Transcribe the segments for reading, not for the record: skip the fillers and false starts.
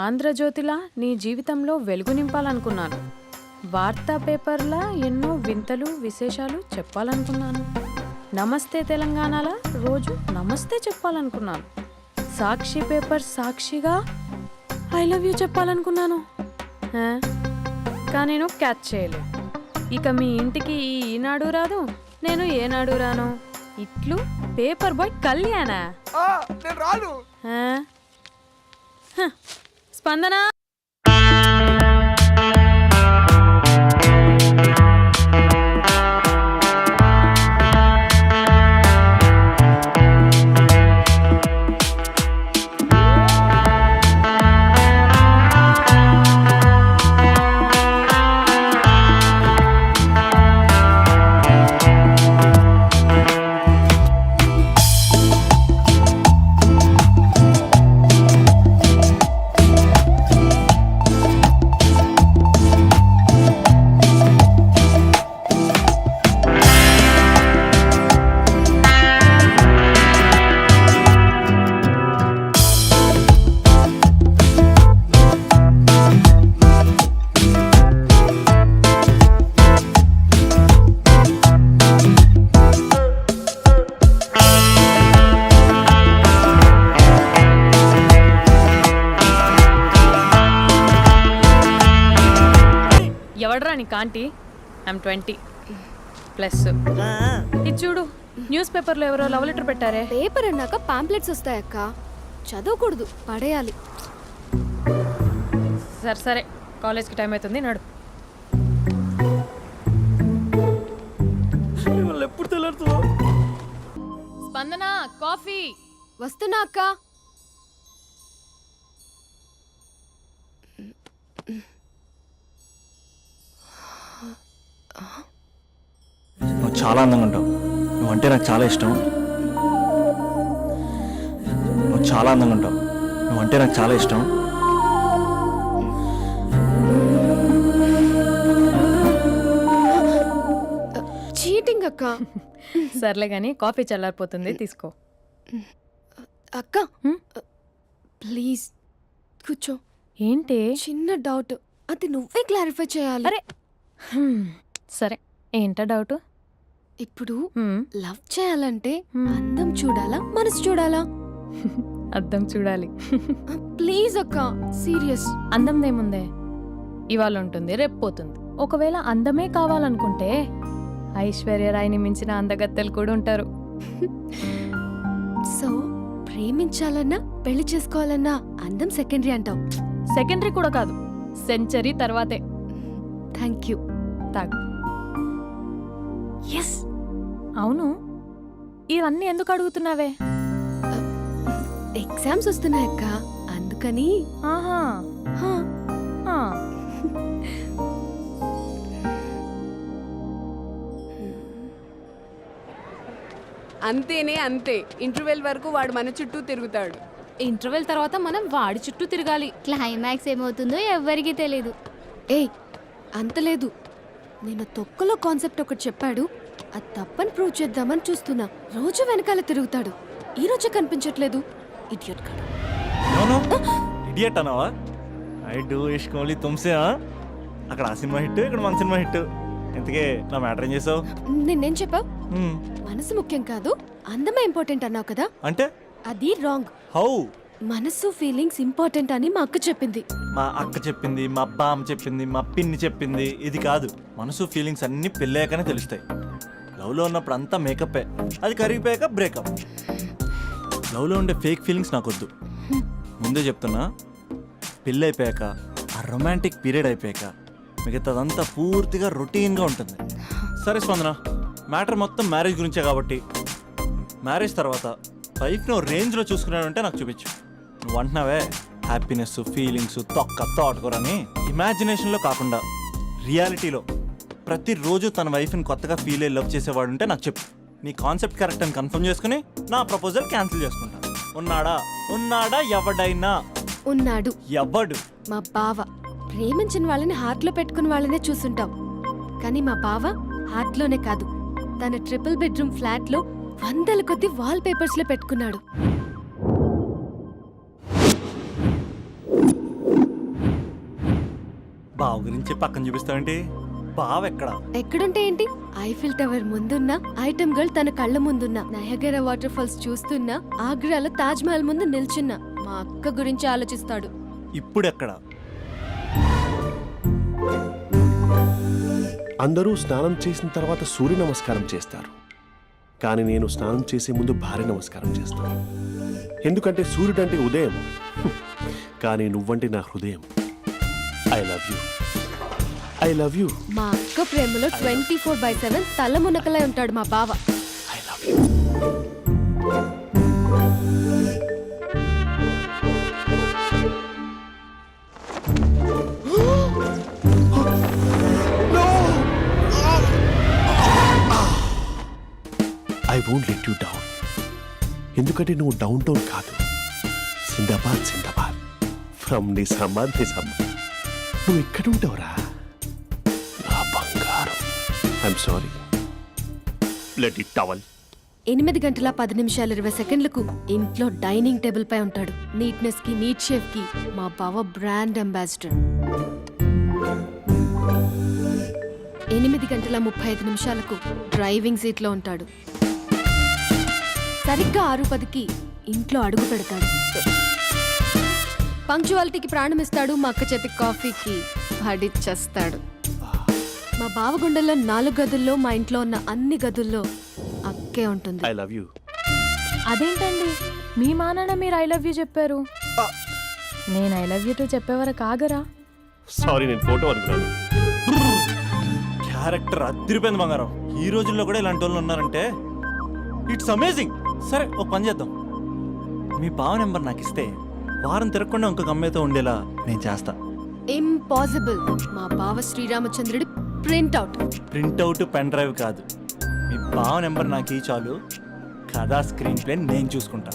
ఆంధ్రజ్యోతిలా నీ జీవితంలో వెలుగు నింపాలనుకున్నాను. వార్తా పేపర్లా ఎన్నో వింతలు విశేషాలు చెప్పాలనుకున్నాను. నమస్తే తెలంగాణలా రోజు నమస్తే చెప్పాలనుకున్నాను. సాక్షి పేపర్ సాక్షిగా ఐ లవ్ యూ చెప్పాలనుకున్నాను. కానీ నేను క్యాచ్ చేయలేదు. ఇక మీ ఇంటికి ఈనాడు రాదు, నేను ఏనాడు రాను. ఇట్లు పేపర్ బాయ్ కళ్యాణా? స్పందన ఎవడరా నీకు ఆంటీ? ఐమ్ 20+. ఇది చూడు, న్యూస్ పేపర్లో ఎవరో లవ్ లెటర్ పెట్టారే. పేపర్ అన్నాక పాంప్లెట్స్ వస్తాయక్క, చదవకూడదు, పడేయాలి. సరే సరే, కాలేజ్కి టైం అవుతుంది, నడు. ఎప్పుడు తెల్లారుతుందో. స్పందన, కాఫీ. వస్తున్నా అక్క. నువ్వు చాలా అందంగా ఉంటావు. నువ్వంటే నాకు చాలా ఇష్టం. నువ్వు చాలా అందంగా ఉంటావు. నువ్వంటే నాకు చాలా ఇష్టం. చీటింగ్ అక్క. సర్లే కానీ కాఫీ చల్లారిపోతుంది, తీసుకో. అక్క ప్లీజ్ కూర్చో. ఏంటి? చిన్న డౌట్, అది నువ్వే క్లారిఫై చేయాలి. అరే సరే, ఏంటా డౌట్? ఇప్పుడు లవ్ చేయాలంటే అందం చూడాలా, మనసు చూడాలా? అద్దం చూడాలి. ప్లీజ్ అక్క, సీరియస్. అందందేముందే, ఇవాళ ఉంటుంది, రేపు పోతుంది. ఒకవేళ అందమే కావాలనుకుంటే ఐశ్వర్యరాయ్ని మించిన అందగత్తెలు కూడా ఉంటారు. సో ప్రేమించాలన్నా పెళ్లి చేసుకోవాలన్నా అందం సెకండరీ అంటావు? సెకండరీ కూడా కాదు, సెంచరీ తర్వాతే. Thank you. తాగు. ఎస్. అవును, ఇవన్నీ ఎందుకు అడుగుతున్నావే? ఎగ్జామ్స్ వస్తున్నాయక్క, అందుకని. ఆహా. అంతేనే అంతే. ఇంటర్వెల్ వరకు వాడు మన చుట్టూ తిరుగుతాడు. ఇంటర్వెల్ తర్వాత మనం వాడి చుట్టూ తిరగాలి. క్లైమాక్స్ ఏమవుతుందో ఎవ్వరికీ తెలీదు. ఏయ్ అంత లేదు, నేను తొక్కలో కాన్సెప్ట్ ఒకటి చెప్పాడు, అది తప్పని ప్రూవ్ చేద్దామని చూస్తున్నా. రోజు వెనకాల తిరుగుతాడు, ఈ రోజే కనిపించట్లేదు. ఇడియట్ కాదు. ఇడియట్ అన్నావా? ఐ డూ ఇష్క్ ఓన్లీ తుమ్సే. అక్కడ ఆ సినిమా హిట్, ఇక్కడ మన సినిమా హిట్. ఇంతకే నా మ్యాటర్ ఏం చేసావు? నేనేం చెప్పావు? మనసు ముఖ్యం కాదు, అందమే ఇంపార్టెంట్ అన్నావు కదా. అంటే అది రాంగ్. హౌ? మనసు ఫీలింగ్స్ ఇంపార్టెంట్ అని మా అక్క చెప్పింది. మా అక్క చెప్పింది, మా బామ్మ చెప్పింది, మా పిన్ని చెప్పింది. ఇది కాదు, మనసు ఫీలింగ్స్ అన్ని పెళ్ళాకనే తెలుస్తాయి. లవ్లో ఉన్నప్పుడు అంతా మేకప్పే, అది కరిగిపోయాక బ్రేకప్. లవ్లో ఉండే ఫేక్ ఫీలింగ్స్ నాకొద్దు. ముందే చెప్తున్నా, పెళ్ళి అయిపోయాక, ఆ రొమాంటిక్ పీరియడ్ అయిపోయాక మిగతాదంతా పూర్తిగా రొటీన్గా ఉంటుంది. సరే స్పందన, మ్యాటర్ మొత్తం మ్యారేజ్ గురించే కాబట్టి మ్యారేజ్ తర్వాత లైఫ్ను రేంజ్లో చూసుకున్నాడంటే నాకు చూపించు. నువ్వు అంటున్నావే హ్యాపీనెస్, ఫీలింగ్స్, తోటకూరని. ఇమాజినేషన్లో కాకుండా రియాలిటీలో ప్రతిరోజు తన వైఫ్ని కొత్తగా ఫీల్ అయ్యి లవ్ చేసేవాడు ఉంటే నాకు చెప్పు. నీ కాన్సెప్ట్ కరెక్ట్ అని కన్ఫర్మ్ చేసుకుని నా ప్రపోజల్ క్యాన్సిల్ చేసుకుంటాను. ఉన్నాడా ఎవడైనా? ఉన్నాడు. ఎవడు? మా బావ. ప్రేమించిన వాళ్ళని హార్ట్లో పెట్టుకున్న వాళ్ళనే చూసుంటాం, కానీ మా బావ హార్ట్లోనే కాదు, తన ట్రిపుల్ బెడ్రూమ్ ఫ్లాట్లో వందల కొద్ది వాల్ పేపర్స్ లో పెట్టుకున్నాడు. బావ గురించి పక్కన చూపిస్తావేంటి? బావ ఎక్కడ? ఎక్కడుంటే ఏంటి? ఐఫిల్ టవర్ ముందున్న ఐటమ్ గర్ల్ తన కళ్ళ ముందున్న నయగరా వాటర్ ఫాల్స్ చూస్తున్నా ఆగ్రాలో తాజ్ మహల్ ముందు నిల్చున్నా మా అక్క గురించి ఆలోచిస్తాడు. ఇప్పుడు ఎక్కడ? అందరూ స్నానం చేసిన తర్వాత సూర్య నమస్కారం చేస్తారు, కానీ నేను స్నానం చేసే ముందు భార్య నమస్కారం చేస్తాను. ఎందుకంటే సూర్యుడు అంటే ఉదయం, కానీ నువ్వంటే నా హృదయం. I love you, I love you. మా అక్క ప్రేమలో 24/7 తల మునకలై ఉంటాడు మా బావ. I love you. I won't let you down. ఎందుకంటే నువ్వు డౌన్ టౌన్ కాదు, జిందాబాద్ జిందాబాద్ ఫ్రమ్ నిజామాబాద్ నిజామాబాద్. నువ్వు ఎక్కడ ఉంటావురా నా బంగారం? I'm sorry, let it towel. 8:10:20 ఇంట్లో డైనింగ్ టేబుల్ పై ఉంటాడు. నీట్నెస్ కి నీట్ షేఫ్ కి మా బావ బ్రాండ్ అంబాసిడర్. 8:35 డ్రైవింగ్ సీట్ లో ఉంటాడు. సరిగ్గా 6:10 ఇంట్లో అడుగు పెడతాడు. పంక్చువాలిటీకి ప్రాణం ఇస్తాడు. మా అక్క చేతి కాఫీకి పడిచ్చేస్తాడు. మా బావ గుండెల్లో 4 గదుల్లో మా ఇంట్లో ఉన్న అన్ని గదుల్లో అక్కే ఉంటుంది. I love you. అదేంటండి మీ మా నాన్న మీరు ఐ లవ్ యూ చెప్పారు, నేను ఐ లవ్ యూ టు చెప్పేవరకు ఆగరా? సారీ, నేను ఫోటో అనుకున్నాను. క్యారెక్టర్ అదిరిపోయింది బంగారం. ఈ రోజుల్లో కూడా ఇలాంటి వాళ్ళు ఉన్నారంటే ఇట్స్ అమేజింగ్. సరే ఒక పని చేద్దాం, మీ బావ నెంబర్ నాకు ఇస్తే వారం తిరగకుండా ఇంకొక అమ్మాయితో ఉండేలా నేను చేస్తా. ఇంపాసిబుల్. మా బావ శ్రీరామచంద్రుడి ప్రింట్అవుట్. ప్రింట్అవుట్ పెన్ డ్రైవ్ కాదు, మీ బావ నెంబర్ నాకు ఈ చాలు. కథా స్క్రీన్ ప్లే నేను చూసుకుంటా.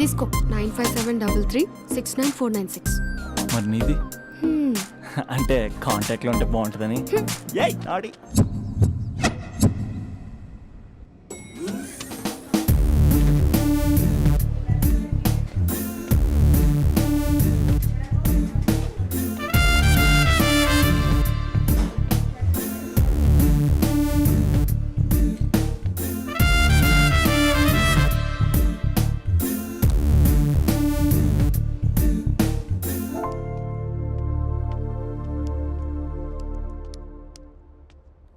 తీసుకో. 9573369496. మరి నీది? అంటే కాంటాక్ట్లో ఉంటే బాగుంటుందని. ఏయ్ ఆడి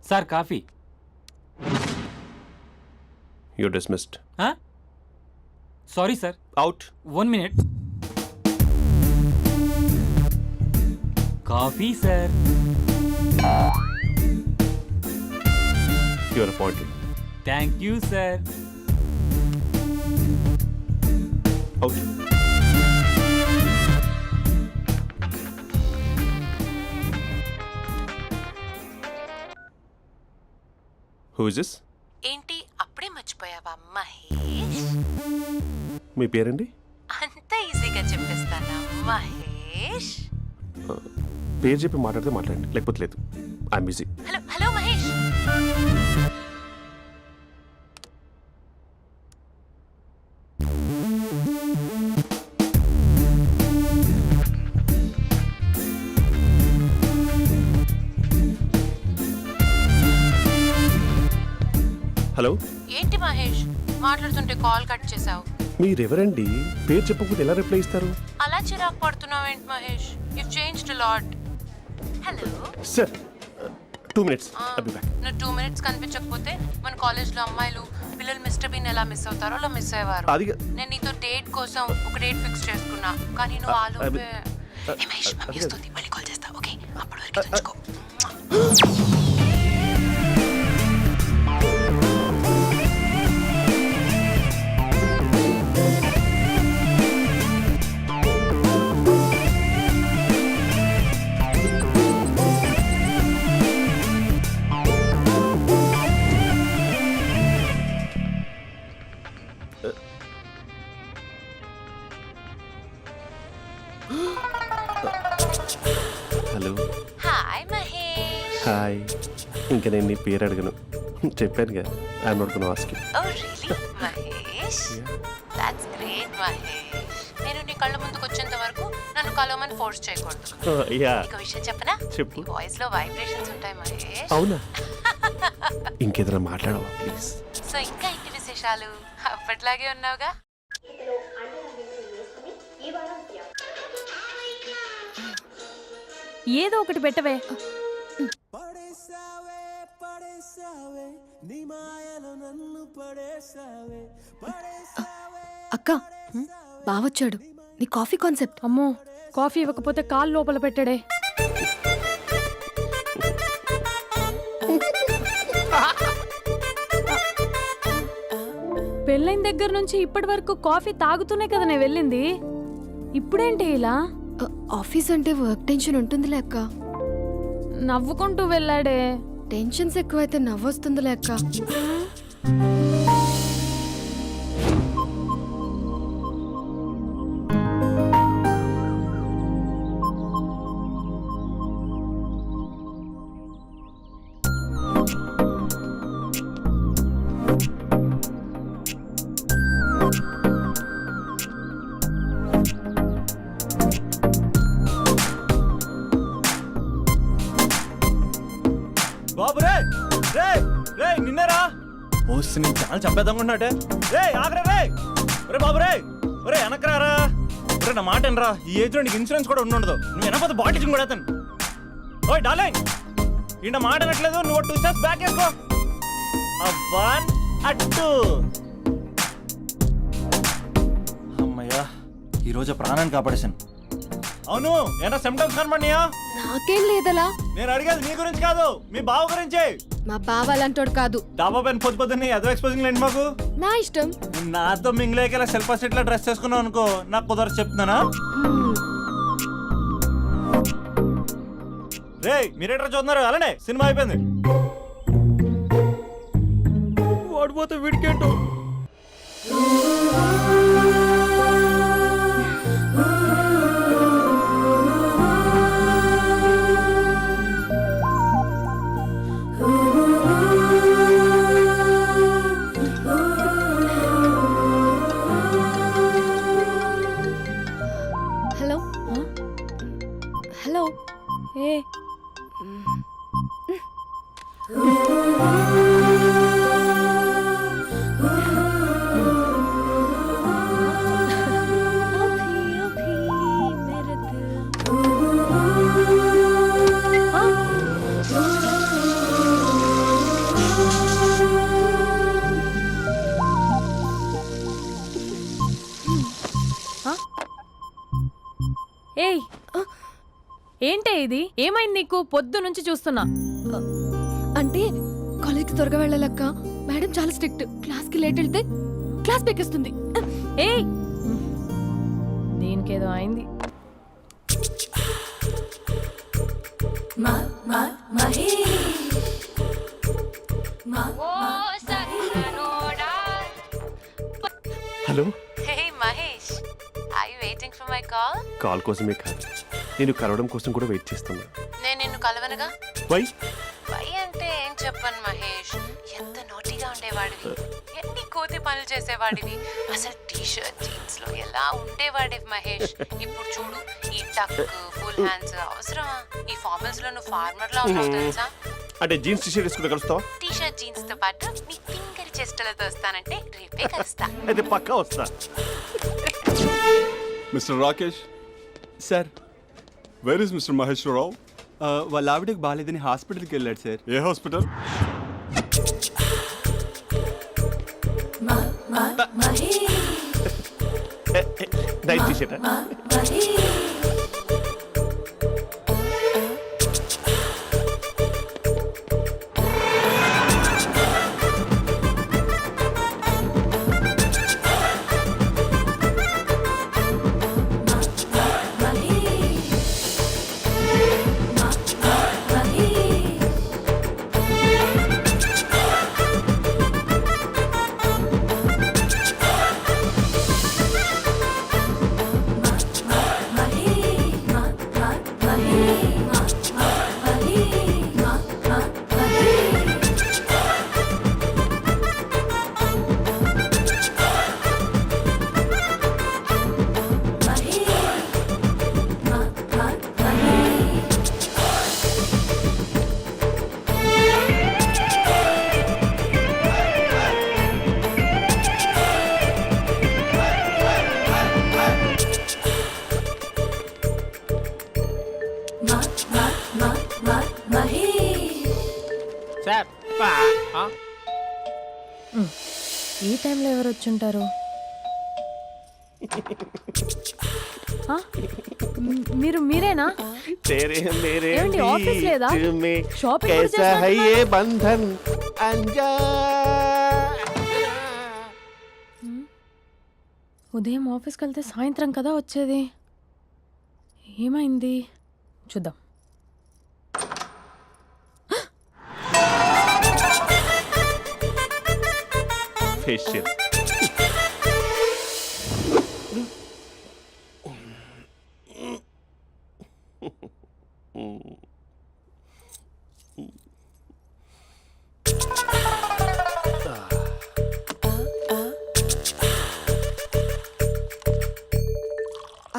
sir coffee. You dismissed. Sorry sir, out. 1 minute. Coffee sir. You are appointed. Thank you sir. Out. Who is this? ఏంటి అప్పుడే మర్చిపోయావా మహేష్? మీ పేరండి? అంత ఈజీగా చెప్పేస్తానా మహేష్? పేరు చెప్పి మాట్లాడితే మాట్లాడండి, లేకపోతే లేదు. I'm busy. Hello hello Mahesh. Hello. ఏంటి మహేష్ మాట్లాడుతుంటే కాల్ కట్ చేసావు? మీరెవరండి? పేరు చెప్పకపోతే ఎలా రిప్లై ఇస్తారు? అలా చిరాకు పడుతున్నావేంటి Mahesh? You changed lot. Hello sir 2 minutes. I'll be back. నువ్వు 2 minutes కనిపించకపోతే మన కాలేజ్లో అమ్మాయిలు పిల్లలు మిస్టర్ బీన్ ఎలా మిస్ అవుతారో అలా మిస్ అయ్యేవారు. అది నేను నీతో డేట్ కోసం ఒక డేట్ ఫిక్స్ చేసుకున్నా, కానీ నువ్వు ఆలోపే. మహేష్ మమ్మీ వస్తుంది, మళ్ళీ కాల్ చేస్తా. ఓకే, అప్పటి వరకు తెచ్చుకో. హలో. హాయ్ మహేష్. హాయ్. ఇంకా నేను నీ పేరు అడగను, చెప్పానుగా. I'm not gonna ask you. Oh really Mahesh? That's great Mahesh. నేను నీ కళ్ళ ముందుకు వచ్చేంత వరకు నన్ను కలవమని ఫోర్స్ చేయకూడదు. యా ఒక విషయం చెప్పనా? చెప్పు. వాయిస్ లో వైబ్రేషన్స్ ఉంటాయి మహేష్. అవునా? ఇంకేదైనా మాట్లాడవా ప్లీజ్? సో ఇంకా ఇంటి విశేషాలు అప్పట్లాగే ఉన్నావుగా. ఏదో ఒకటి పెట్టవే. అక్క బావొచ్చాడు. నీ కాఫీ కాన్సెప్ట్. అమ్మో, కాఫీ ఇవ్వకపోతే కాలు లోపల పెట్టాడే. పెళ్ళైన దగ్గర నుంచి ఇప్పటి వరకు కాఫీ తాగుతూనే కదా నేను వెళ్ళింది. ఇప్పుడేంటి ఇలా? ఆఫీస్ అంటే వర్క్ టెన్షన్ ఉంటుందిలే అక్క. నవ్వుకుంటూ వెళ్ళాడే. టెన్షన్స్ ఎక్కువైతే నవ్వొస్తుందిలే అక్క. బాబు రే రే రే నిన్నేరా పోస్ట్ నేను చాలా చంపేద్దామనుకుంటున్నాటే. రే ఆగరా రే. రే బాబు రే. రే వెనకరారా. రే నా మాట వినరా. ఈ ఏజ్ లో నీకు ఇన్సూరెన్స్ కూడా ఉండదు. నువ్వు వెనకపోతే బాటిల్ కూడా అతను. ఓయ్ డార్లింగ్, ఈయన మాట అనట్లేదు. నువ్వు 2 స్టెప్స్ బ్యాక్ వేసుకో. అవ్వన్ అట్టు. అమ్మయ్యా, ఈరోజు ప్రాణాన్ని కాపాడేశాను. అవును, ఏనా సిమ్టమ్స్ కనబడినాయా? నాకేం లేదలా. నేను అడిగేది నీ గురించి కాదు, మీ బావ గురించి. మా బావ అలాంటోడు కాదు. డాబా పైన పొద్దున్నే ఎదో ఎక్స్పోజింగ్ లేండి మాకు. నా ఇష్టం. నాతో మింగిలేక సెల్ఫ్ సెట్ డ్రెస్ చేసుకున్నావు అనుకో, నాకు కుదరదు చెప్తున్నానా. రే మీరేట్రా చూస్తున్నారు? అలానే సినిమా అయిపోయింది. వాడిపోతే వీడికేంటో. Hello hello. ఏ ఏయ్, ఏంటే ఇది? ఏమైంది నీకు? పొద్దు నుంచి చూస్తున్నా. అంటే కాలేజ్కి త్వరగా వెళ్ళాలక్క. మేడం చాలా స్ట్రిక్ట్. క్లాస్కి లేట్ వెళ్తే క్లాస్ పెక్కిస్తుంది. ఏయ్, దీనికేదో అయింది. Hello. Hey Mahesh, are you waiting for my call? Call కోసమే కాదు, నేను కలవడం కోసం కూడా వెయిట్ చేస్తున్నా. నేను నిన్ను కలవనుగా. వై? వై అంటే ఏం చెప్పను మహేష్. ఎంత నోటీగా ఉండేవాడివి, ఎన్ని కోతి పనులు చేసేవాడివి. అసలు టీ షర్ట్ జీన్స్ లో ఎలా ఉండేవాడివి మహేష్. ఇప్పుడు చూడు, ఈ టక్ ఫుల్ హ్యాండ్స్ అవసరమా? ఈ ఫార్మల్స్ లో నువ్వు ఫార్మర్ లా ఉన్నావు తెలుసా. అంటే జీన్స్ టీ షర్ట్ వేసుకుంటే కలుస్తావా? టీ షర్ట్ జీన్స్ తో పాటు నీ ఫింగర్ చెస్టలతో వస్తానంటే రేపే కలుస్తా. అయితే పక్కా వస్తా. Mister Rakesh, sir, where is mister Maheshwararao? వాళ్ళ ఆవిడకి బాగాలేదని హాస్పిటల్కి వెళ్ళాడు సార్. ఏ hospital? Night T-shirt. Sir ఈ టైంలో ఎవరు వచ్చుంటారు? ఆ? మీరేనా? तेरे मेरे ఏమండి, ఆఫీస్ లేదా? बीच में షాపింగ్ కూడా कैसा है చేసినట్టున్నారు? ये बंधन अंजा ఉదయం ఆఫీస్కి వెళ్తే సాయంత్రం కదా వచ్చేది. ఏమైంది చూద్దాం. फेशियल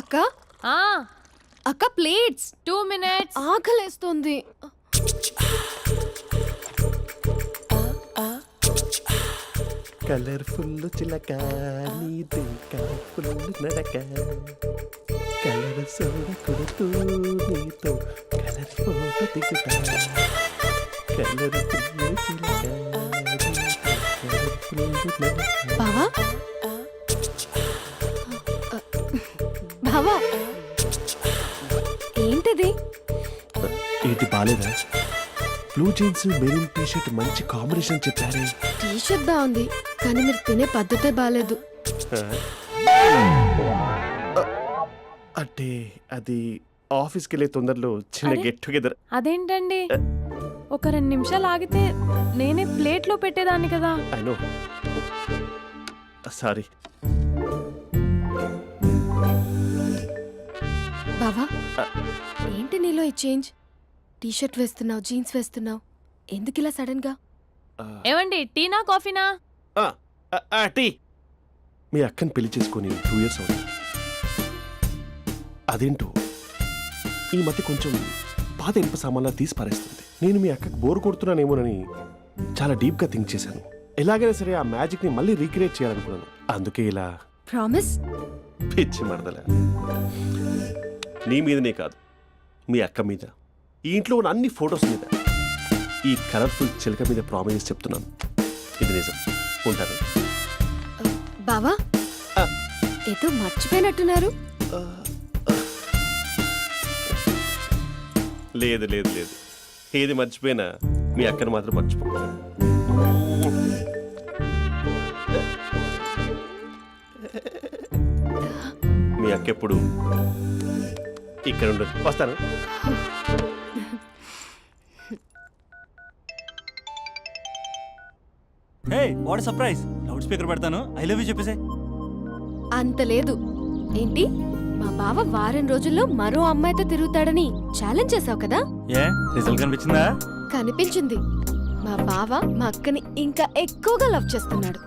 అక్క ఆ, అక్క ప్లేట్స్ 2 minutes. ఆకలేస్తోంది. కలర్ఫుల్ చిలక నీదే కలర్ఫుల్ నడక కలర్ సోడ కొడుతూ నీతో కలర్ ఫోటో దిగుతా కలర్ఫుల్ చిలక కలర్ఫుల్ నడక. బావా బావా ఏంటిది? ఏంటి బాలేదా? Blue jeans maroon T shirt మంచి కాంబినేషన్ చెప్పారే. టీ షర్ట్ బాగుంది కానీ మీరు తినే పద్ధతే బాగాలేదు. అంటే అది ఆఫీస్కి వెళ్ళే తొందరలో చిన్న అరే? Get together. అదేంటండి, ఒక 2 నిమిషాలు ఆగితే నేనే ప్లేట్లో పెట్టేదాన్ని కదా. I know, sorry. బావా ఏంటి నీలో ఈ చేంజ్? టీ షర్ట్ వేస్తున్నావు, జీన్స్ వేస్తున్నావు, ఎందుకు ఇలా సడన్ గా? ఏమండి, టీనా కాఫీనా? టీ. మీ అక్కని పెళ్లి చేసుకొని 2 years అవుతుంది. అదేంటో ఈ మధ్య కొంచెం పాత ఇనుప సామాన్లా తీసి పారేస్తుంది. నేను మీ అక్కకు బోర్ కొడుతున్నానేమోనని చాలా డీప్గా థింక్ చేశాను. ఎలాగైనా సరే ఆ మ్యాజిక్ని మళ్ళీ రీక్రియేట్ చేయాలనుకున్నాను. అందుకే ఇలా. ప్రామిస్? పిచ్చి మరదల, నీ మీదనే కాదు, మీ అక్క మీద, ఈ ఇంట్లో ఉన్న అన్ని ఫొటోస్ మీద, ఈ కలర్ఫుల్ చిలక మీద ప్రామిస్ చెప్తున్నాను. ఇది నిజం. ఉంటాను. బావా ఆ. ఏదో మర్చిపోయినట్టున్నారు. లేదు లేదు లేదు, ఏది మర్చిపోయినా మీ అక్కను మాత్రం మర్చిపో. మీ అక్క ఎప్పుడు ఇక్కడ ఉండదు. వస్తాను. Hey what surprise. Loud speaker పెడతాను, ఐ లవ్ యూ చెప్పేసే. అంత లేదు. ఏంటి, మా బావ వారం రోజుల్లో మరో అమ్మాయితో తిరుగుతాడని ఛాలెంజ్ చేసావు కదా? ఏ రిజల్ట్ కనిపించిందా? కనిపించింది. మా బావ మా అక్కని ఇంకా ఎక్కువగా లవ్ చేస్తున్నాడు.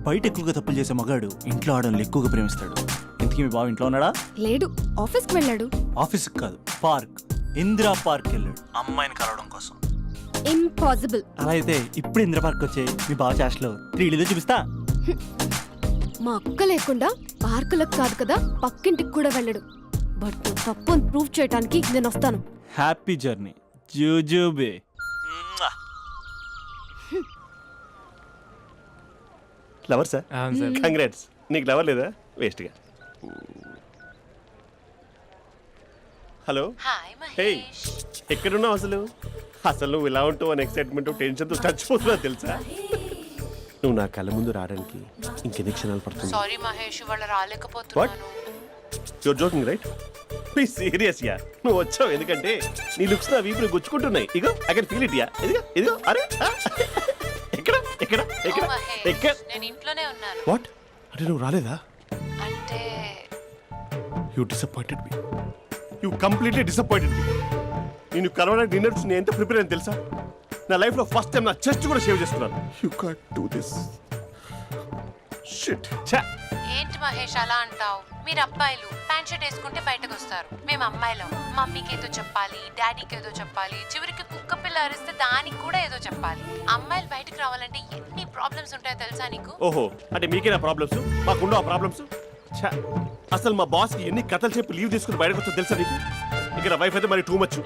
బయట ఎక్కువగా తప్పులు చేసే మగాడు ఇంట్లో ఆడవాళ్ళు ఎక్కువగా ప్రేమిస్తాడు. ఇంతకీ మీ బావ ఇంట్లో ఉన్నాడా? లేడు, ఆఫీస్కి వెళ్ళాడు. ఆఫీస్కి కాదు, పార్క్, ఇందిరా పార్క్ వెళ్ళాడు అమ్మాయిని కలవడం కోసం. ఇంపాసిబుల్. అలా అయితే ఇప్పుడు ఇందిరా పార్క్ వచ్చే మీ బావ చాష్లో 3Dలో చూపిస్తా. మా అక్క లేకుండా పార్కులకు కాదు కదా పక్కింటికి కూడా వెళ్ళడు. బట్ నువ్వు తప్పు అని ప్రూవ్ చేయడానికి నేను వస్తాను. హ్యాపీ జర్నీ జూజూబే. Lover sir, congrats. నీకు లవర్ లేదా? వేస్ట్గా. హలో. Hi hey, Mahesh. ఎక్కడున్నావు అసలు? అసలు నువ్వు ఇలా ఉంటావు అని ఎక్సైట్మెంట్ టెన్షన్తో చచ్చిపోతున్నా తెలుసా? నువ్వు నా కళ్ళ ముందు రావడానికి ఇంకెన్ని క్షణాలు పడుతుంది? సారీ మహేష్, వాళ్ళు రాలేకపోతున్నాను. Your joking right? Please serious ya. నువ్వు వచ్చావు ఎందుకంటే నీ లుక్స్ నా వీపుని గుచ్చుకుంటున్నాయి. ఇగో I can feel it ya. ఇదిగో ఇదిగో. అరే ఎక్కడ ఎక్కడ ఎక్కడ ఓ మహేష్, ఎక్కడ? నేను ఇంట్లోనే ఉన్నాను. వాట్ అంటే నువ్వు రాలేదా? అంటే you disappointed me. You completely disappointed me. నేను కలవడానికి డిన్నర్స్ నేను ఎంత ప్రిపేర్ అని తెలుసా? నా లైఫ్లో ఫస్ట్ టైం నా చెస్ట్ కూడా సేవ్ చేస్తున్నాను. You can't do this shit. ఏంటి మహేష్ అలా అంటావు? మీరు అబ్బాయిలు ప్యాంట్ షర్ట్ వేసుకుంటే బయటకు వస్తారు. మేము అమ్మాయిలం, మమ్మీకి ఏదో చెప్పాలి, డాడీకి ఏదో చెప్పాలి, చివరికి కుక్క పిల్ల అరిస్తే దానికి కూడా ఏదో చెప్పాలి. అమ్మాయిలు బయటకు రావాలంటే ఎన్ని ప్రాబ్లమ్స్ ఉంటాయో తెలుసా నీకు? ఓహో, అంటే మీకేనా ప్రాబ్లమ్స్? మాకుండా ఆ ప్రాబ్లమ్స్? అసలు మా బాస్కి ఎన్ని కథలు చెప్పి లీవ్ తీసుకుని బయటకు వచ్చో తెలుసా నీకు? ఇక నా వైఫ్ అయితే మరి టూ మచ్.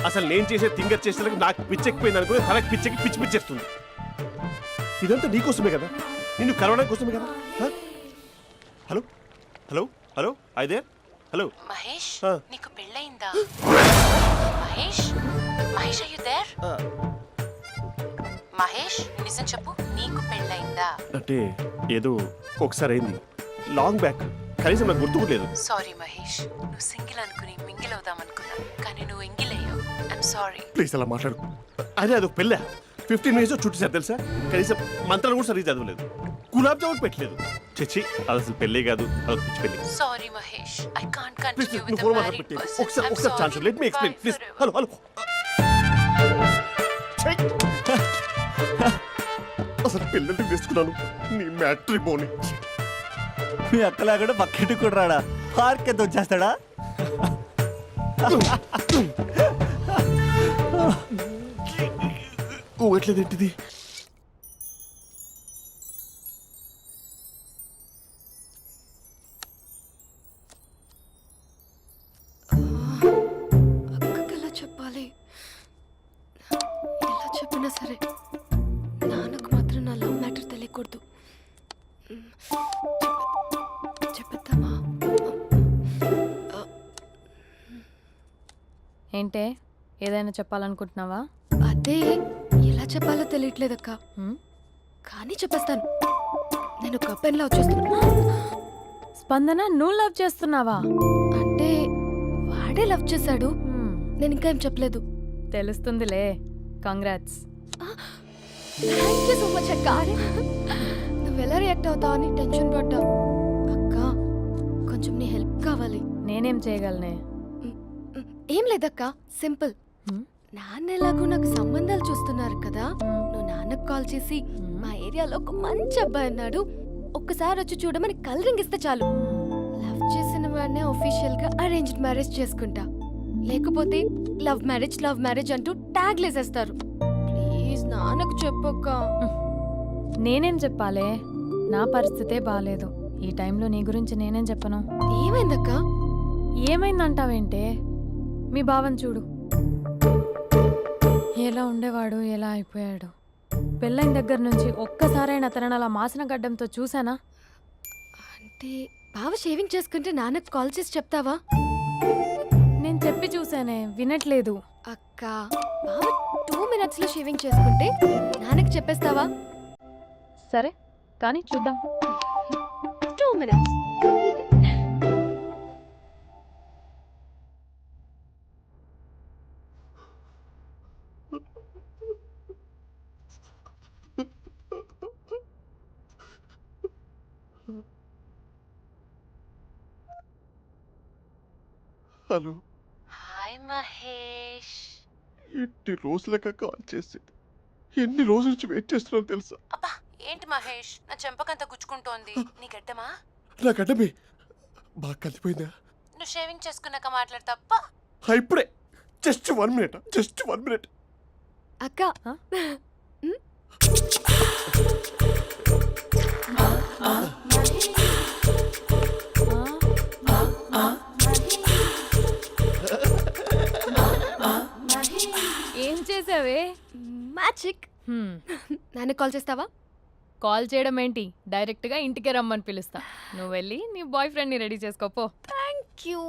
అసలు నేను చేసే థింగర్ చేసేందుకు నాకు పిచ్చెక్కిపోయింది అనుకుని తనకి పిచ్చెక్కి పిచ్చి పిచ్చేస్తుంది. ఇదంతా నీకోసమే కదా, నిన్ను కలవడం కోసమే కదా. హ? హలో హలో హలో అయితే హలో మహేష్ ఆ. నీకు పెళ్ళయిందా? Mahesh Mahesh are you there? మహేష్ నిజం చెప్పు, నీకు పెళ్ళయిందా? అంటే ఏదో ఒకసారి అయింది, లాంగ్ బ్యాక్, కనీసం నాకు గుర్తుకు లేదు. సారీ మహేష్, నువ్వు సింగిల్ అనుకుని మింగిల్ అవుదాం అనుకున్నా, కానీ నువ్వు ఎంగిల్ అయ్యావు. I'm sorry. ప్లీజ్ అలా మాట్లాడు. అదే అదొక పెళ్ళా, 15 మినిట్స్ చుట్టూ సార్ తెలుసా, కనీసం మంత్రాలు కూడా సరిగ్గా చదవలేదు, గులాబ్ జామున్ పెట్టలేదు. చచ్చి అది అసలు పెళ్ళే కాదు, అదొక పిచ్చి పెళ్ళి. Sorry Mahesh, I can't please continue నువ్వు విత్ ఫోన్ ద మాట్లాడి మ్యారీడ్ పెట్టి పర్సన్. ఒకసారి chance let me explain please. Hello hello అసలు పెళ్ళంటే తీసుకున్నాను నీ మ్యాట్రీ బోని. మీ అక్కలాగడ పక్కింటి కూడా రాడా, పార్క్ ఎంత వచ్చేస్తాడా? ఓ ఎట్లేదేంటిది? అక్కకి ఎలా చెప్పాలి? ఎలా చెప్పినా సరే నాన్నకు మాత్రం నా లవ్ మ్యాటర్ తెలియకూడదు. చెప్పేద్దామా? ఏంటే ఏదైనా చెప్పాలనుకుంటున్నావా? అదే ఎలా చెప్పాలో తెలియట్లేదక్క, హ్మ్? కానీ చెప్పేస్తాను. నేను ఒక అబ్బాయిలా వచ్చేస్తున్నా. స్పందన నువ్వు లవ్ చేస్తున్నావా? అంటే వాడే లవ్ చేశాడు, హ్మ్, నేను ఇంకా ఏం చెప్పలేదు. తెలుస్తుందిలే. Congrats. Thank you so much అక్క. నువ్వు ఎలా రియాక్ట్ అవుతావు అని టెన్షన్ పడ్డా. అక్క కొంచెం నీ హెల్ప్ కావాలి. నేనేం చేయగలనే? ఏం లేదక్క, సింపుల్. హ్మ్? నాన్న ఎలాగో నాకు సంబంధాలు చూస్తున్నారు కదా, నువ్వు నాన్నకు కాల్ చేసి మా ఏరియాలో ఒక మంచి అబ్బాయి అన్నాడు, ఒక్కసారి వచ్చి చూడమని కలరింగ్ ఇస్తే చాలు. లవ్ చేసిన వాడినే ఒఫీషియల్ గా అరేంజ్డ్ మ్యారేజ్ చేసుకుంటా. లేకపోతే లవ్ మ్యారేజ్ అంటూ ట్యాగ్ లేసేస్తారు. ప్లీజ్ నాన్నకు చెప్పక్క. నేనేం చెప్పాలే? నా పరిస్థితే బాలేదు. ఈ టైంలో నీ గురించి నేనేం చెప్పను? ఏమైందక్క? ఏమైందంటావేంటే? మీ భావం చూడు, ఎలా ఉండేవాడు, ఎలా అయిపోయాడు. పెళ్ళైన దగ్గర నుంచి ఒక్కసారైనా తనని అలా మాసిన గడ్డంతో చూసానా? అంటే బావ షేవింగ్ చేసుకుంటే నాన్నకు కాల్ చేసి చెప్తావా? నేను చెప్పి చూసానే, వినట్లేదు. అక్క బావ 2 minutes లో షేవింగ్ చేసుకుంటే నాన్నకి చెప్పేస్తావా? సరే కానీ చూద్దాం. 2 minutes. Hello, hi Mahesh. ఎన్ని రోజులక కాల్ చేసేది, ఎన్ని రోజుల నుంచి వెయిట్ చేస్తున్నాను తెలుసా? అబ్బా ఏంటి మహేష్, నా చెంపకంత గుచ్చుకుంటోంది. నీ గడ్డమా? నా గడ్డమే బాగా కలిపోయిందా? నువ్వు షేవింగ్ చేసుకున్నాక మాట్లాడు తప్ప. ఇప్పుడే జస్ట్ 1 minute. అక్క ఏం చేసావే? మ్యాజిక్. నాన్న కాల్ చేస్తావా? కాల్ చేయడం ఏంటి, డైరెక్ట్గా ఇంటికే రమ్మని పిలుస్తా. నువ్వు వెళ్ళి నీ బాయ్ ఫ్రెండ్ని రెడీ చేసుకోపో. Thank you.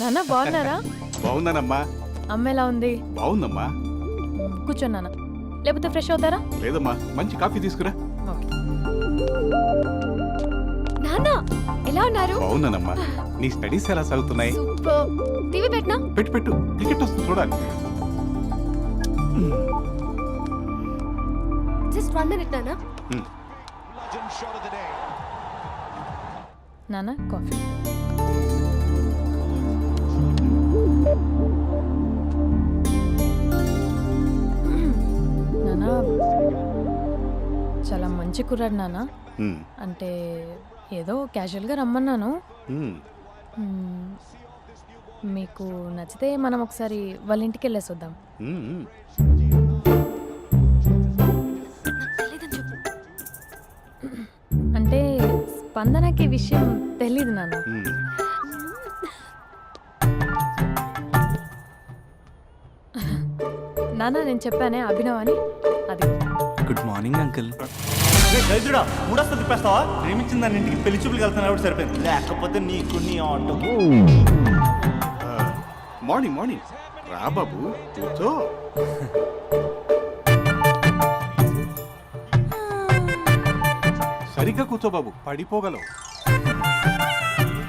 నాన్న బాగున్నారా? బాగున్నానమ్మా. అమ్మ ఎలా ఉంది? బాగుందమ్మా. కూర్చోన్నానా, లేకపోతే ఫ్రెష్ అవుతారా? లేదమ్మా, మంచి కాఫీ తీసుకురా. ఓకే. నాన్న ఎలా ఉన్నారు? బాగున్నానమ్మా. నీ స్టడీస్ ఎలా సాగుతున్నాయి? సూపర్. టీవీ పెట్టనా? పెట్టు టికెట్ వస్తుంది చూడాలి. జస్ట్ 1 minute నాన్న. నాన్న కాఫీ. నాన్న చాలా మంచి కుర్రాడు నాన్న. అంటే ఏదో క్యాజువల్గా రమ్మన్నాను. మ్మ్. మీకు నచ్చితే మనం ఒకసారి వాళ్ళ ఇంటికి వెళ్ళేసి వద్దాం. నాకు తెలీదని చెప్పు. అంటే స్పందనకి విషయం తెలీదు నాన్న. నాన్న నేను చెప్పానే అభినవ్ అని అది గుడ్ మార్నింగ్ అంకుల్. దరిద్రుడా మూడొస్తా తిప్పేస్తావా? ప్రేమించిన దాని ఇంటికి పెళ్లి చూపులు వెళ్తాను కాబట్టి సరిపోయింది, లేకపోతే నీకు నీ ఆటోకి. మార్నింగ్ మార్నింగ్ రా బాబు కూర్చో. సరిగ్గా కూర్చో బాబు, పడిపోగలవు.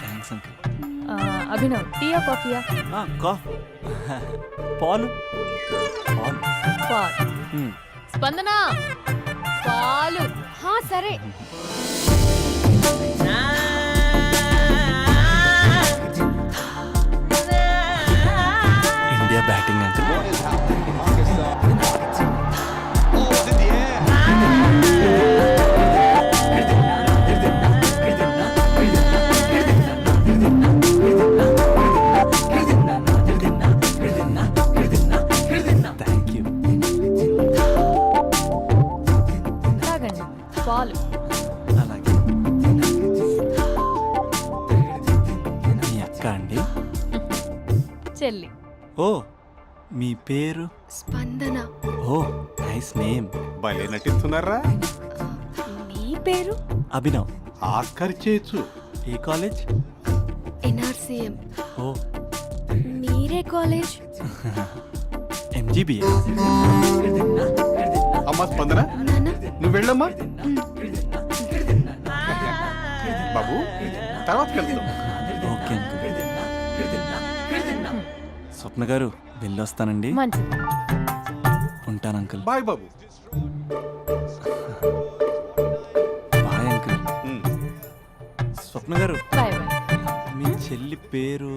Thanks uncle. అభినవ్ టీయా కాఫీయా? పాలు పాలు. పాల్. స్పందన పాలు. సరే. India batting uncle. Thank you. తాగండి పాలు. అలాగే. మీ అక్క అండి? చెల్లి. ఓ మీ పేరు? స్పందన. ఓ నైస్ నేమ్. భలే నటిస్తున్నారా? నీ పేరు? అభినవ్. ఆస్కార్ చేయొచ్చు. ఏ కాలేజ్? ఎన్ఆర్సీఎం. ఓ మీరే కాలేజ్? ఎంజీబీఏ. అమ్మా స్పందన, నాన్న. నువ్వు వెళ్ళమ్మా. బాబు తర్వాత కలుద్దాం. Okay uncle. స్వప్న గారు వెళ్ళొస్తానండి. మంచిది. ఉంటాను అంకుల్. బాయ్ బాబు. Bye uncle. ఉమ్. స్వప్న గారు బాయ్ బాయ్. మీ చెల్లి పేరు?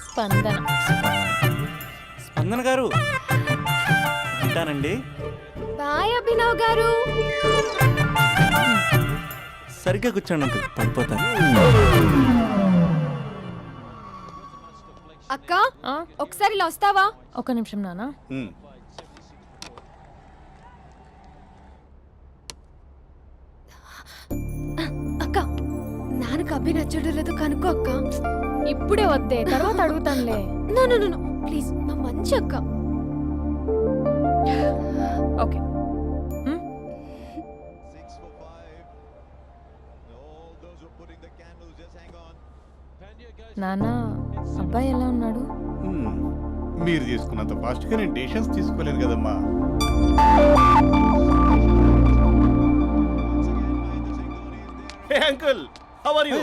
స్పందన. స్పందన గారు ఉంటానండి. బాయ్ అభినవ్ గారు. సరిగ్గా కూర్చోండి అంకుల్, పడిపోతాను. అక్క ఆ? ఒకసారి ఇలా వస్తావా? ఒక నిమిషం నాన్న. ఉమ్. అక్క నాన్నకు అభి నచ్చడం లేదో కనుక్కో అక్క. ఇప్పుడే వద్దే, తర్వాత అడుగుతానులే. నో నో నో ప్లీజ్, నా మంచి అక్క. ఓకే. నాన్న అబ్బాయి ఎలా ఉన్నాడు? ఉమ్. మీరు తీసుకున్నంత ఫాస్ట్గా నేను డెసిషన్స్ తీసుకోలేను కదమ్మా. Hey uncle, how are you?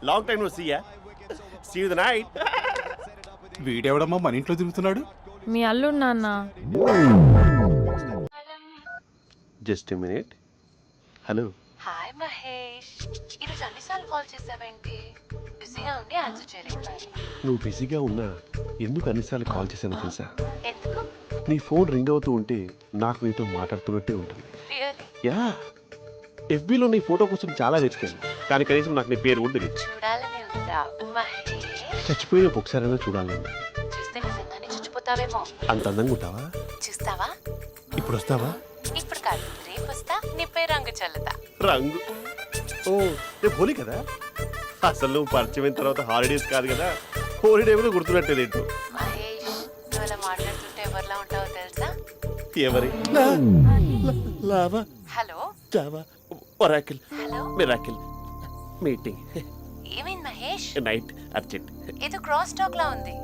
Long time no see ya. See you the night. వీడెవడమ్మా మన ఇంట్లో తిరుగుతున్నాడు? మీ అల్లుడు నాన్న. Just a minute. Hello. Hi Mahesh, ఈరోజు అన్నిసార్లు కాల్ చేసావేంటి? బిజీగా ఉండి ఆన్సర్ చేయలేకపోయాను. నువ్వు బిజీగా ఉన్నా ఎందుకు అన్నిసార్లు కాల్ చేశానో తెలుసా? ఎందుకు? నీ ఫోన్ రింగ్ అవుతూ ఉంటే నాకు నీతో మాట్లాడుతున్నట్టే ఉంటుంది. రియల్లీ? యా, ఎఫ్బీలో నీ ఫోటో కోసం చాలా వెతికాను, కానీ కనీసం నాకు నీ పేరు కూడా తెలియదు. చూడాలని ఉందా మహేష్? చచ్చిపోయిన ఒకసారైనా చూడాలని. చూస్తే నిజంగానే చచ్చిపోతావేమో. అంత అందంగా ఉంటావా? చూస్తావా? ఇప్పుడు వస్తావా? ఇప్పుడు కాదు, రేపు వస్తా, నీపై రంగు చల్లుతా. రంగు? ఓ రేపు హోలీ కదా. అసలు నువ్వు పరిచయం అయిన తర్వాత హాలిడేస్ కాదు కదా, హోలిడే కూడా గుర్తున్నట్టేది ఏంటో. మహేష్, నువ్వు అలా మాట్లాడుతుంటే ఎవరిలా ఉంటావో తెలుసా? ఎవరి? Lava, hello Java, Oracle, hello, miracle, meeting, ఏమైంది మహేష్? Night, urgent. ఏదో క్రాస్ టాక్ లా ఉంది.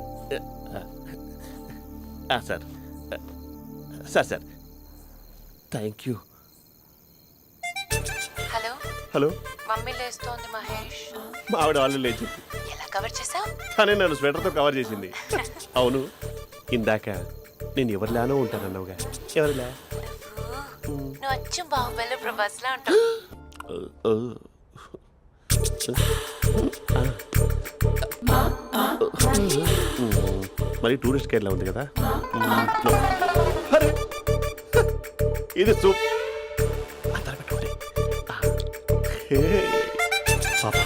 Sir sir sir thank you. Hello, hello, mummy లేస్తోంది మహేష్. మా ఆవిడ వాళ్ళు లేచి ఎలా కవర్ చేసావు? తనే నన్ను స్వెటర్తో కవర్ చేసింది. అవును, ఇందాక నేను ఎవరిలానో ఉంటానన్నావుగా, ఎవరిలా? నువ్వు అచ్చం బాహుబలి ప్రభాస్ లా ఉంటావు. మరి టూరిస్ట్ గైడ్లా ఉంది కదా. అరే, ఇది సూప్. పాపా,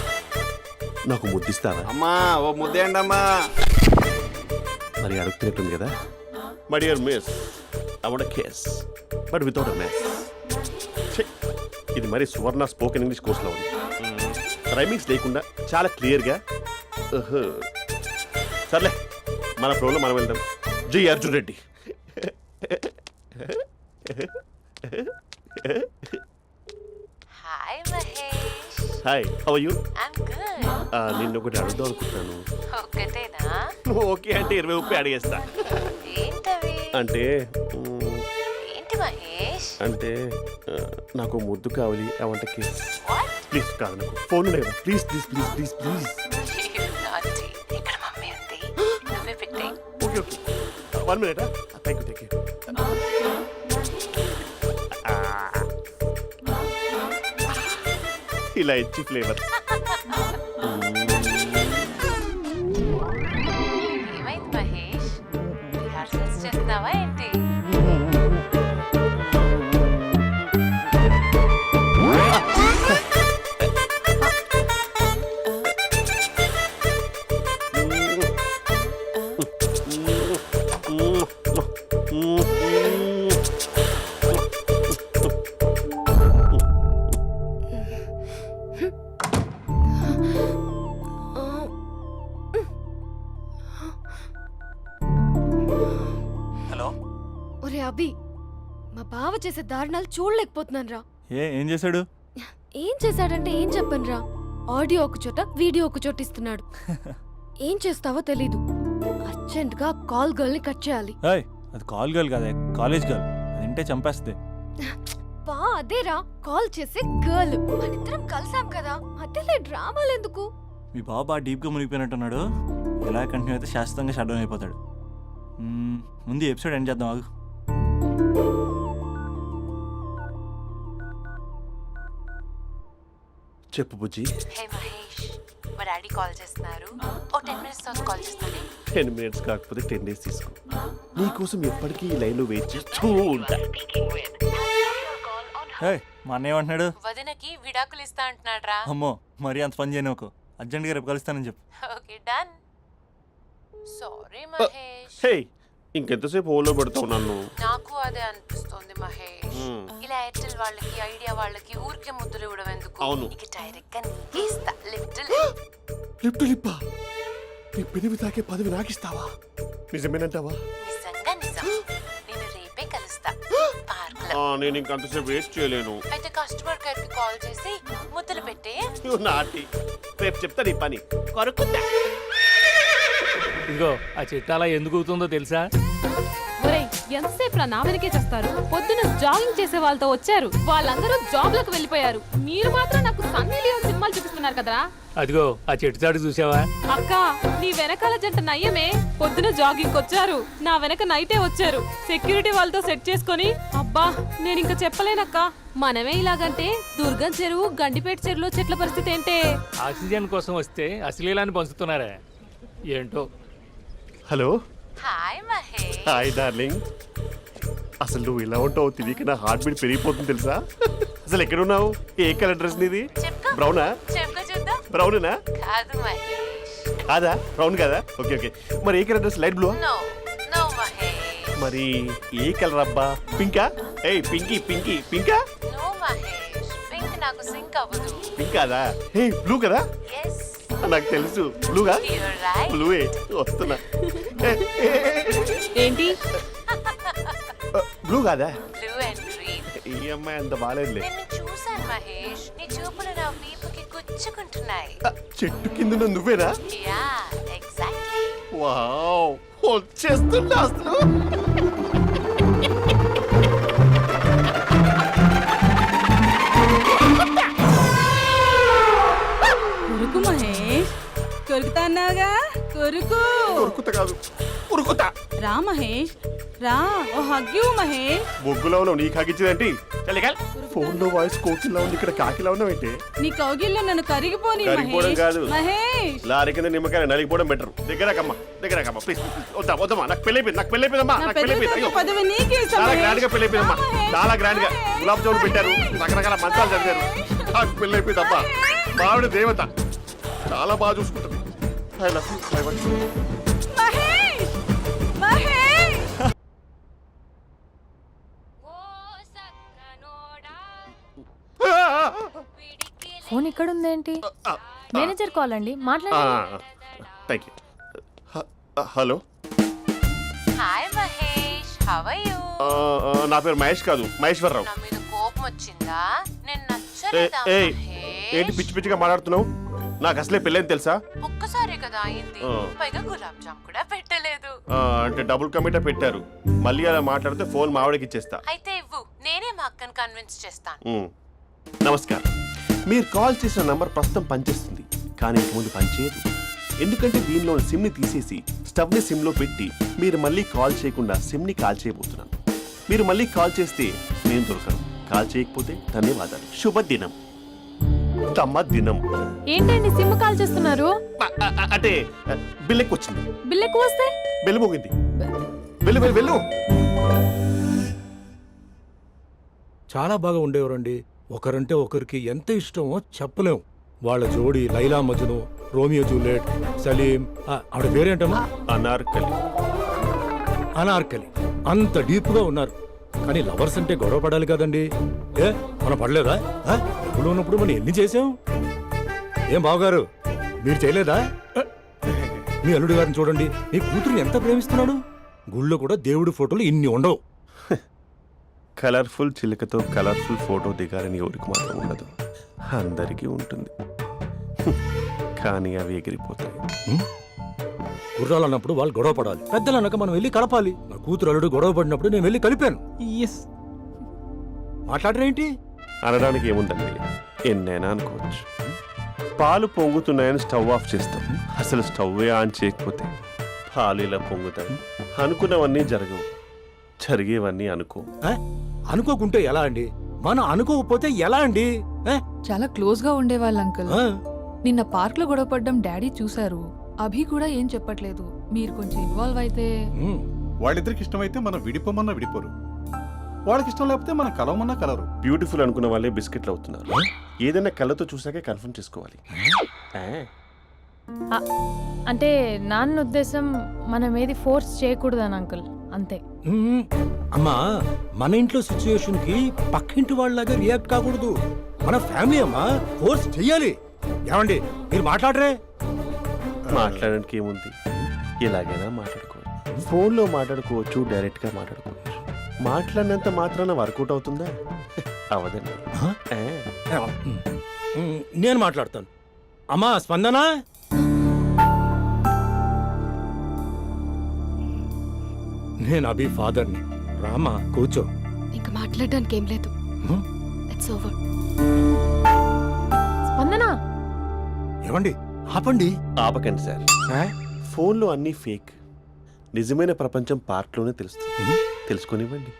నాకు ముద్దిస్తావా? అమ్మా ఓ ముద్దేయండి అమ్మా. మరి అడుగుతున్నట్టుంది కదా. My dear miss, I want kiss but without a mess. ఇది మరి సువర్ణ స్పోకెన్ ఇంగ్లీష్ కోర్సులో ఉంది. రైమింగ్స్ లేకుండా చాలా క్లియర్గా. సర్లే, మన ప్రోలో మనం వెళ్దాం. Jai Arjun Reddy. Hi Mahesh. Hi, how are you? I'm good. నిన్ను ఒకటి అడుగుదాం అనుకుంటున్నాను. ఒక్కటేనా? నువ్వు ఓకే అంటే 20 రూపాయలు అడిగేస్తా. ఏంటవి? అంటే ఏంటి మహేష్? అంటే నాకు ముద్దు కావాలి. అవంటకి What? ప్లీజ్ కాదు, నాకు ఫోన్ లేదు. Please please please please please. You naughty. ఇక్కడ మమ్మీ ఉంది, నువ్వే పెట్టే. Okay okay, 1 minute. Thank you. ఇలా ఇచ్చి ఫ్లేవర్. ఏమైంది మహేష్? రిహార్సల్స్ చేస్తున్నావా ఏంటి? హలో. ఒరే అభి, మా బావ చేసే దారుణాలు చూడలేకపోతున్నాను రా. ఏం చేశాడు? ఏం చేశాడంటే ఏం చెప్పను రా. ఆడియో ఒక చోట, వీడియో ఒక చోట ఇస్తున్నాడు. ఏం చేస్తావో తెలీదు. అర్జెంట్ గా కాల్ గర్ల్ ని కట్ చేయాలి. ఏయ్, అది కాల్ గర్ల్ కాదే, కాలేజ్ గర్ల్. అది వింటే చంపేస్తే. బా అదేరా, కాల్ చేసే గర్ల్. మనిద్దరం కలిసాం కదా, మధ్యలో డ్రామాలు ఎందుకు? మీ బాబు బాగా డీప్గా మునిగిపోయినట్టున్నాడు. ఎలా కంటిన్యూ అయితే శాశ్వతంగా షట్ డౌన్ అయిపోతాడు. ముందు ఎపిసోడ్ ఎండ్ చేద్దాం, ఆగు. చెప్పు బుజ్జి. హే మహేష్, మా డాడీ కాల్ చేస్తున్నారు. ఓ 10 minutes తర్వాత కాల్ చేస్తాను. 10 minutes కాకపోతే 10 days తీసుకో. నీకోసం ఎప్పటికీ ఈ లైన్లో వెయిట్ చేస్తూ ఉంటా. హే, మా అన్నయ్య ఏమంటున్నాడు? వదినకి విడాకులు ఇస్తా అంటున్నాడు రా. అమ్మో, మరీ అంత పని చేయను. అర్జెంట్గా రేపు కలుస్తానని చెప్పు. Okay done. సారీ మహేష్. హే, ఇంకెంతసేపు హోల్లో పెడతావు నన్ను? నాకు అదే అనిపిస్తుంది మహేష్. ఇలా ఎయిర్టెల్ వాళ్ళకి, ఐడియా వాళ్ళకి ఊరికే ముద్దులు ఇవ్వడం ఎందుకు? అవును. ఇక డైరెక్ట్ గా నీకే ఇస్తా. లిటిల్ లిప్టు లిప్పా, నీ పెనివి తాకే పదవి నాకిస్తావా? నిజమేనంటావా? నిజంగా నిజం. నేను రేపే కలుస్తా పార్క్ లో. నేను ఇంకంతసేపు వెయిట్ చేయలేను. అయితే కస్టమర్ కేర్ కి కాల్ చేసి ముద్దులు పెట్టే. నాటి రేపు చెప్తా నీ పని. కొరుకుందా. ఇదిగో ఆ చెట్టు అలా ఎందుకు అవుతుందో తెలుసా? ఒరేయ్, ఎంతసేపు నా వెనకే చేస్తారు? పొద్దున జాగింగ్ చేసే వాళ్ళతో వచ్చారు, వాళ్ళందరూ జాబ్ లకు వెళ్ళిపోయారు. మీరు మాత్రం నాకు సన్నీ లియోన్ సినిమాలు చూపిస్తున్నారు కదరా. అదిగో ఆ చెట్టు చాటు చూసావా? అక్క, నీ వెనకాల జంట నయ్యమే. పొద్దున జాగింగ్ వచ్చారు, నా వెనక నైటే వచ్చారు. సెక్యూరిటీ వాళ్ళతో సెట్ చేసుకొని, అబ్బా నేను ఇంకా చెప్పలేనక్క. మనమే ఇలాగంటే దుర్గం చెరువు, గండిపేట చెరువులో చెట్ల పరిస్థితి ఏంటే? ఆక్సిజన్ కోసం వస్తే అశ్లీలాన్ని పంచుతున్నారా ఏంటో. Hello. Hi Mahesh. Hi darling. అసలు నువ్వు ఇలా ఉంటావు తిరిగి నా హార్ట్ బీట్ పెరిగిపోతుంది తెలుసా? అసలు ఎక్కడున్నావు? ఏ కలర్ డ్రెస్ నీది? చెప్పుకో. బ్రౌనా? చెప్పుకో చూద్దాం. బ్రౌనేనా? కాదు మహేష్. కాదా? బ్రౌన్ కదా? Okay okay. మరి ఏ colour dress? Light blue? No no Mahesh. మరి ఏ కలర్ అబ్బా? పింకా? ఏయ్ పింకీ పింకీ పింకా? నో మహేష్, పింక్ నాకు సింక్ అవ్వదు. పింక్ కాదా? ఏ బ్లూ కదా? ఎస్, నాకు తెలుసు. బ్లూగా? You're right. బ్లూవే వస్తున్నా. ఏంటి? బ్లూ కాదా? Blue and green. ఈ అమ్మాయి అంత బాగాలేదులే. నిన్ను చూశాను మహేష్, నీ చూపులు నా వీపుకి గుచ్చుకుంటున్నాయి. చెట్టు కింద నువ్వేనా? Yeah, exactly. వావ్, వచ్చేస్తున్నా అసలు. కొరుకు మహేష్, కొరుకుతా అన్నావుగా, కొరుకు. ఉరుకుతా కాదు, ఉరుకుతా. రా మహేష్, రా. ఓ హగ్గు మహేష్. బొగ్గులో ఉన్నావు, నీకు హగిచ్చిందేంటి? ఫోన్ లో వాయిస్ కోకిలా ఉంది, ఇక్కడ కాకిలా ఉన్నావేంటి? నీ కౌగిల్లో నన్ను కరిగిపోని కరిగిపోవడం కాదు, మహేష్. లారీ కింద నిమ్మకాయ నలిగిపోవడం బెటర్. దగ్గరకమ్మా ప్లీజ్. వద్దా వద్దమ్మా, నాకు పెళ్ళైపోయిందమ్మా, నాకు పెళ్ళైపోయింది. అయ్యో, పదవి నీకే ఇస్తా చాలా మహేష్. గ్రాండ్ గా పెళ్ళైపోయిందమ్మా, చాలా గ్రాండ్ గా. గులాబ్ జామున్ పెట్టారు, రకరకాల మంచాలు చదివారు. నాకు పెళ్ళైపోయిందమ్మా. మావిడ దేవత, చాలా బాగా చూసుకుంటుంది. I love you. I want you. Mahesh, Mahesh. Phone ఇక్కడ ఉందేంటి? మేనేజర్ కాల్ అండి, మాట్లాడండి. Thank you. Hello. Hi how are you? నా పేరు మహేష్ కాదు, మహేశ్వరరావు. నా మీద కోపం వచ్చిందా? నేను ఏ, నచ్చలేదా ఏయ్, మహేష్? ఏంటి పిచ్చి పిచ్చిగా మాట్లాడుతున్నావు? నాకు అసలే పెళ్ళని తెలుసా? ఒక్కసారే కదా అయింది, ఆ. పైగా గులాబ్ జామ్ కూడా పెట్టలేదు. అంటే డబుల్ కమిటా పెట్టారు. మళ్ళీ అలా మాట్లాడితే ఫోన్ మా ఆవిడకి ఇచ్చేస్తా. అయితే ఇవ్వు, నేనే మా అక్కని కన్విన్స్ చేస్తాను. నమస్కారం. మీరు కాల్ చేసిన నంబర్ ప్రస్తుతం పనిచేస్తుంది, కానీ ఇంక ముందు పనిచేయదు. ఎందుకంటే దీనిలో సిమ్ని తీసేసి స్టవ్ని సిమ్లో పెట్టి మీరు మళ్ళీ కాల్ చేయకుండా సిమ్ని కాల్ చేయబోతున్నాను. మీరు మళ్ళీ కాల్ చేస్తే నేను దొరకను, కాల్ చేయకపోతే ధన్యవాదాలు. శుభదినం. తమ్మ దినం. ఏంటండి సిమ్ కాల్ చేస్తున్నారు? అంటే బిల్ ఎక్కువ వచ్చింది. బిల్ ఎక్కువ వస్తే బెల్లు మోగింది. వెళ్ళు వెళ్ళు వెళ్ళు. చాలా బాగా ఉండేవారండి. ఒకరంటే ఒకరికి ఎంత ఇష్టమో చెప్పలేం. వాళ్ళ జోడి లైలా మజ్ను, రోమియో జూలియట్, సలీం, ఆవిడ పేరేంటమ్మా? అనార్కలి. అనార్కలి. అంత డీప్ గా ఉన్నారు. కానీ లవర్స్ అంటే గొడవ పడాలి కదండి. ఏ మనం పడలేదా? డబ్బులు ఉన్నప్పుడు మనం ఎన్ని చేసాం? ఏం బావగారు, మీరు చేయలేదా? మీ అల్లుడి గారిని చూడండి, మీ కూతురుని ఎంత ప్రేమిస్తున్నాడు. గుళ్ళో కూడా దేవుడి ఫోటోలు ఇన్ని ఉండవు. కలర్ఫుల్ చిలుకతో కలర్ఫుల్ ఫోటో దిగాలని ఎవరికి మాత్రం ఉండదు, అందరికీ ఉంటుంది. కానీ అవి ఎగిరిపోతాయి. గుర్రాలు అన్నప్పుడు వాళ్ళు గొడవ పడాలి, పెద్దలు అన్నాక మనం వెళ్ళి కలపాలి. నా కూతురు అల్లుడు గొడవ పడినప్పుడు నేను వెళ్ళి కలిపాను. మాట్లాడరేంటి? అనడానికి ఏముందండి, ఎన్నైనా అనుకోవచ్చు. పాలు పొంగుతున్నాయని స్టవ్ ఆఫ్ చేస్తాం, అసలు స్టవ్ ఆన్ చేయకపోతే పాలు ఇలా పొంగుతాయి. అనుకున్నవన్నీ జరగవు, జరిగేవన్నీ అనుకో. అనుకోకుంటే ఎలా అండి? మనం అనుకోకపోతే ఎలా అండి? చాలా క్లోజ్ గా ఉండేవాళ్ళు అంకుల్. నిన్న పార్క్ లో గొడవపడ్డం డాడీ చూశారు. అభి కూడా ఏం చెప్పట్లేదు. మీరు కొంచెం ఇన్వాల్వ్ అయితే. వాళ్ళిద్దరికి ఇష్టమైతే మనం విడిపోమన్నా విడిపోరు, వాళ్ళకి ఇష్టం లేకపోతే మనం కలవమన్నా కలరు. బ్యూటిఫుల్ అనుకున్న వాళ్ళే బిస్కెట్లు అవుతున్నారు. ఏదైనా కళ్ళతో చూసాకే కన్ఫర్మ్ చేసుకోవాలి. అంటే నాన్న ఉద్దేశం మనం ఏది ఫోర్స్ చేయకూడదని అంకుల్, అంతే. అమ్మా, మన ఇంట్లో సిచ్యుయేషన్ కి పక్కింటి వాళ్ళలాగా రియాక్ట్ కాకూడదు. మన ఫ్యామిలీ అమ్మా, ఫోర్స్ చెయ్యాలి. ఏమండి మీరు మాట్లాడరే? మాట్లాడడానికి ఏముంది, ఎలాగైనా మాట్లాడుకోవచ్చు. ఫోన్లో మాట్లాడుకోవచ్చు, డైరెక్ట్గా మాట్లాడుకోవచ్చు. మాట్లాడినంత మాత్రాన వర్కౌట్ అవుతుందా? అవదండి. నేను మాట్లాడతాను. అమ్మా స్పందన, నేను అభి ఫాదర్ని. రామా కూర్చో. ఇంకా మాట్లాడడానికి ఏం లేదు. It's over. స్పందన, ఏమండి ఆపండి. ఆపకండి సార్. ఫోన్లో అన్నీ ఫేక్, నిజమైన ప్రపంచం పార్ట్లోనే తెలుస్తుంది. తెలుసుకొనివ్వండి.